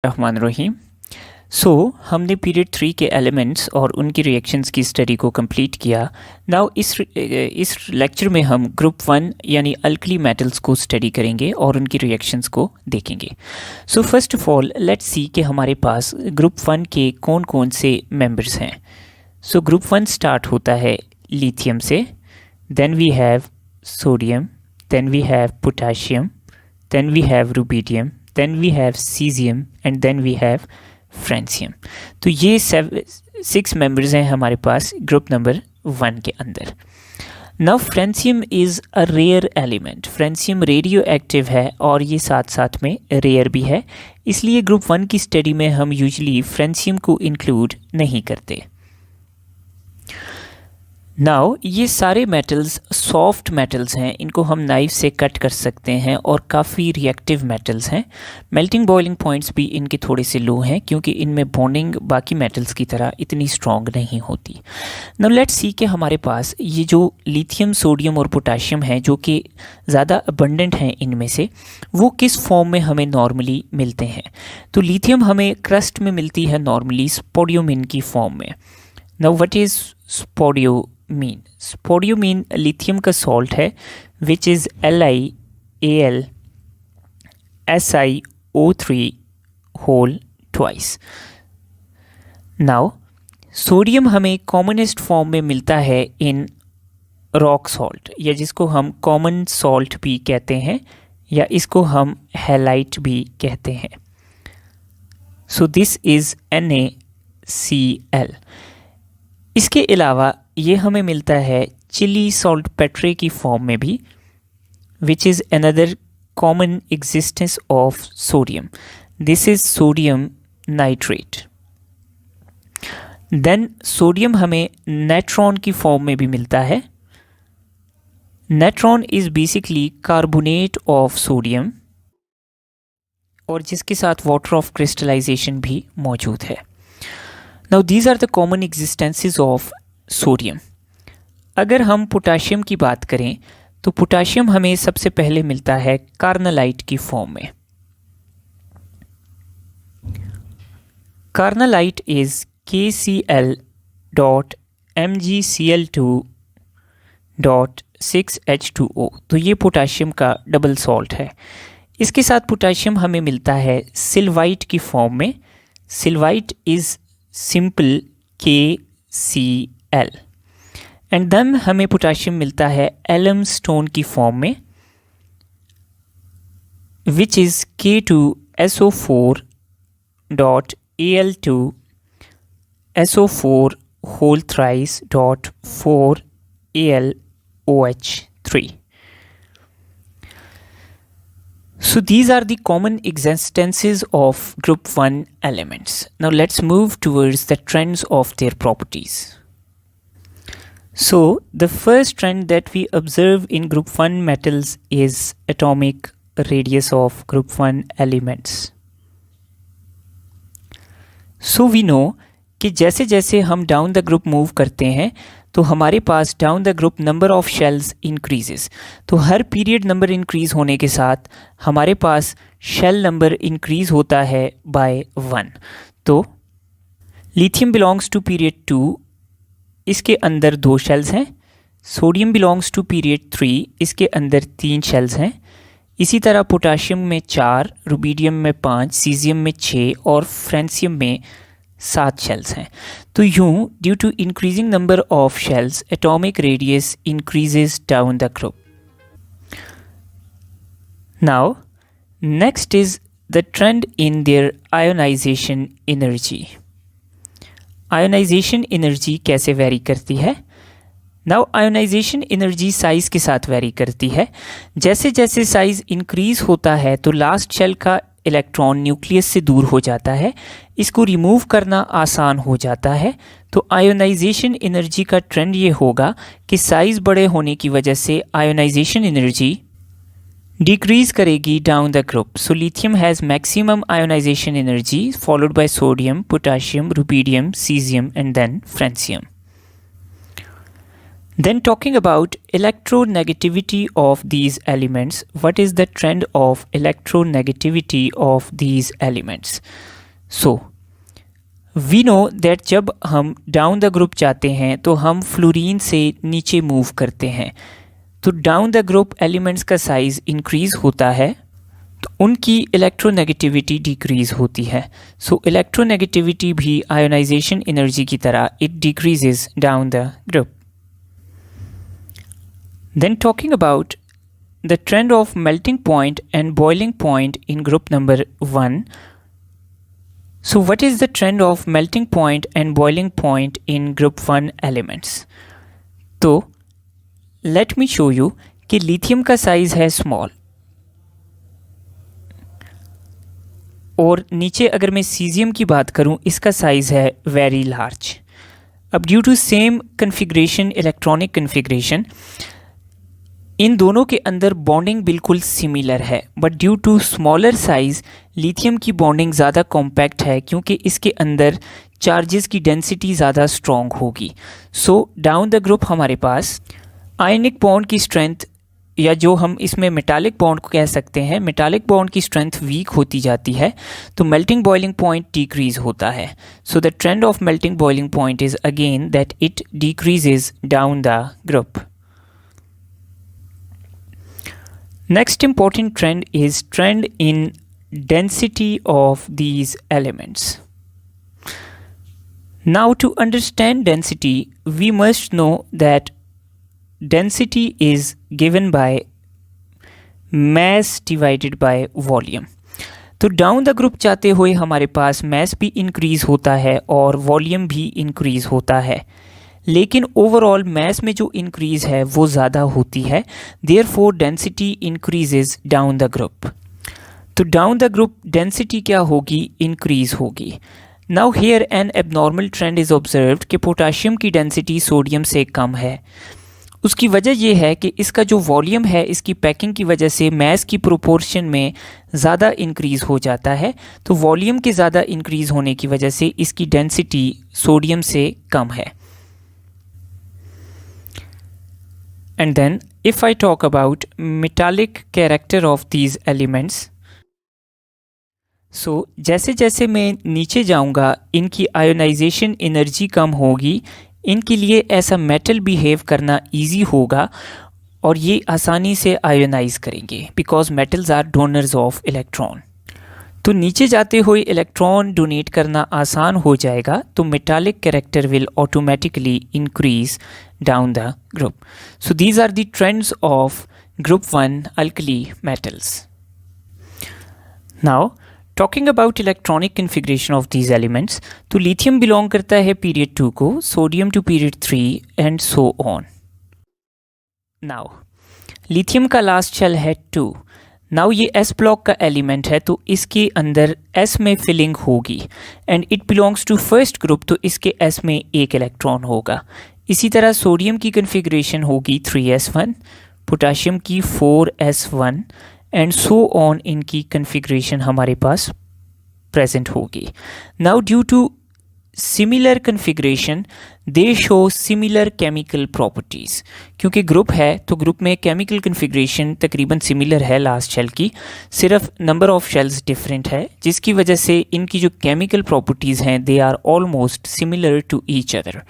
रहमान रहीम। हमने पीरियड 3 के एलिमेंट्स और उनकी रिएक्शंस की स्टडी को कंप्लीट किया। नाउ इस लेक्चर में हम ग्रुप 1 यानी अल्कली मेटल्स को स्टडी करेंगे और उनकी रिएक्शंस को देखेंगे। First of all let's see कि हमारे पास ग्रुप 1 के कौन कौन से मेंबर्स हैं। ग्रुप 1 स्टार्ट होता है लिथियम से, then we have sodium, then we have potassium, then we have rubidium, then we have cesium and then we have francium। तो ये 6 मेंबर्स हैं हमारे पास ग्रुप नंबर 1 के अंदर। Now francium is a rare element. Francium radioactive है और ये साथ साथ में रेयर भी है, इसलिए ग्रुप 1 की स्टडी में हम यूजुअली फ्रेंसियम को इंक्लूड नहीं करते। नाउ ये सारे मेटल्स सॉफ्ट मेटल्स हैं, इनको हम नाइफ से कट कर सकते हैं और काफ़ी रिएक्टिव मेटल्स हैं। मेल्टिंग बॉइलिंग पॉइंट्स भी इनके थोड़े से लो हैं क्योंकि इनमें बॉन्डिंग बाकी मेटल्स की तरह इतनी स्ट्रॉन्ग नहीं होती। नाउ लेट्स सी कि हमारे पास ये जो लिथियम, सोडियम और पोटाशियम है जो कि ज़्यादा अबंडेंट हैं, इनमें से वो किस फॉर्म में हमें नॉर्मली मिलते हैं। तो लिथियम हमें क्रस्ट में मिलती है नॉर्मली स्पोडियोमिन की फॉर्म में। Now what is spodumene? Spodumene lithium का सॉल्ट है which is LiAlSiO3 whole twice. Now sodium हमें कॉमनेस्ट फॉर्म में मिलता है इन रॉक सॉल्ट, या जिसको हम कॉमन सॉल्ट भी कहते हैं या इसको हम हैलाइट भी कहते हैं। So this is NaCl। इसके अलावा ये हमें मिलता है चिली सॉल्ट पेट्रे की फॉर्म में भी, which is another common existence of sodium. This is sodium nitrate. Then sodium हमें नेट्रॉन की फॉर्म में भी मिलता है। Natron is basically carbonate of sodium और जिसके साथ वाटर ऑफ क्रिस्टलाइजेशन भी मौजूद है। Now these are the common existences of sodium। अगर हम पोटाशियम की बात करें तो पोटाशियम हमें सबसे पहले मिलता है कार्नलाइट की फॉर्म में। कार्नलाइट इज KCl.MgCl2.6H2O। तो ये पोटाशियम का डबल सॉल्ट है। इसके साथ पोटाशियम हमें मिलता है सिल्वाइट की फॉर्म में। Sylvite is simple KCl। And then हमें पोटाशियम मिलता है एलम स्टोन की फॉर्म में, which is K2SO4.Al2SO4 whole thrice dot 4AlOH3। So these are the common existences of group 1 elements. Now let's move towards the trends of their properties. So the first trend that we observe in group 1 metals is atomic radius of group 1 elements. So we know कि जैसे जैसे हम down the group move करते हैं तो हमारे पास down the group number of shells increases. तो हर पीरियड नंबर इंक्रीज होने के साथ हमारे पास शेल नंबर इंक्रीज होता है बाय 1। तो लिथियम बिलोंग्स टू पीरियड 2, इसके अंदर 2 शेल्स हैं। सोडियम बिलोंग्स टू पीरियड 3, इसके अंदर 3 शेल्स हैं। इसी तरह पोटाशियम में 4, रुबिडियम में 5, सीजियम में 6 और फ्रेंसियम में 7 शेल्स हैं। तो यूं due to increasing number of shells atomic radius increases down the group. Now next is the trend in their ionization energy. Ionization energy कैसे वेरी करती है? नाउ आयोनाइजेशन एनर्जी साइज़ के साथ वेरी करती है। जैसे जैसे साइज़ इंक्रीज होता है तो लास्ट शेल का इलेक्ट्रॉन न्यूक्लियस से दूर हो जाता है, इसको रिमूव करना आसान हो जाता है। तो आयोनाइजेशन एनर्जी का ट्रेंड ये होगा कि साइज़ बड़े होने की वजह से आयोनाइजेशन एनर्जी डिक्रीज करेगी down the group. So lithium has maximum ionization energy followed by sodium, potassium, rubidium, caesium and then francium. Then talking about electronegativity of these elements, what is the trend of electronegativity of these elements? So we know that जब हम down the group जाते हैं तो हम fluorine से नीचे move करते हैं, तो डाउन द ग्रुप एलिमेंट्स का साइज इंक्रीज होता है तो उनकी इलेक्ट्रोनेगेटिविटी डिक्रीज होती है. सो इलेक्ट्रोनेगेटिविटी भी आयोनाइजेशन एनर्जी की तरह it decreases down the group. Then talking about the trend of melting point and boiling point in group number 1. So what is the trend of melting point and boiling point in group 1 elements? तो let me show you कि lithium का size है small और नीचे अगर मैं caesium की बात करूं इसका साइज है वेरी लार्ज. अब due to same configuration, electronic configuration, इन दोनों के अंदर बॉन्डिंग बिल्कुल सिमिलर है, but due to smaller size lithium की बॉन्डिंग ज़्यादा कॉम्पैक्ट है क्योंकि इसके अंदर चार्जेस की डेंसिटी ज़्यादा स्ट्रॉन्ग होगी. सो डाउन द ग्रुप हमारे पास आयनिक बॉन्ड की स्ट्रेंथ, या जो हम इसमें मेटालिक बॉन्ड को कह सकते हैं, मेटालिक बॉन्ड की स्ट्रेंथ वीक होती जाती है, तो मेल्टिंग बॉइलिंग पॉइंट डिक्रीज होता है. So the trend of melting boiling point is again that it decreases down the group. Next important trend is trend in density of these elements. Now to understand density, we must know that density is given by mass divided by volume. तो down the group जाते हुए हमारे पास mass भी increase होता है और volume भी increase होता है, लेकिन ओवरऑल मैस में जो इंक्रीज है वो ज़्यादा होती है. Therefore density increases down the group. तो डाउन द ग्रुप डेंसिटी क्या होगी? इंक्रीज होगी. Now here N abnormal trend is observed कि पोटाशियम की डेंसिटी सोडियम से कम है. उसकी वजह यह है कि इसका जो वॉल्यूम है इसकी पैकिंग की वजह से मैस की प्रोपोर्शन में ज़्यादा इंक्रीज़ हो जाता है, तो वॉल्यूम के ज़्यादा इंक्रीज़ होने की वजह से इसकी डेंसिटी सोडियम से कम है. And then if I talk about metallic character of these elements, so जैसे जैसे मैं नीचे जाऊंगा इनकी आयोनाइजेशन एनर्जी कम होगी, इनके लिए ऐसा मेटल बिहेव करना इजी होगा और ये आसानी से आयोनाइज करेंगे because metals are donors of electron. तो नीचे जाते हुए इलेक्ट्रॉन डोनेट करना आसान हो जाएगा, तो metallic character will automatically increase down the group. So these are the trends of group 1 alkali metals. Now talking about electronic configuration of these elements, तो lithium belong करता है period 2 को, sodium to period 3 and so on. Now lithium का last shell है 2. Now ये S block का element है तो इसके अंदर S में फिलिंग होगी and it belongs to first group, तो इसके S में एक इलेक्ट्रॉन होगा. इसी तरह सोडियम की कन्फिग्रेशन होगी 3s1, पोटाशियम की 4s1 एंड सो ऑन. इनकी कन्फिग्रेशन हमारे पास प्रेजेंट होगी. Now due to similar configuration they show similar chemical properties. क्योंकि ग्रुप है तो ग्रुप में केमिकल कन्फिग्रेशन तकरीबन सिमिलर है लास्ट शेल की, सिर्फ नंबर ऑफ शेल्स डिफरेंट है, जिसकी वजह से इनकी जो केमिकल प्रॉपर्टीज़ हैं they are almost similar to each other.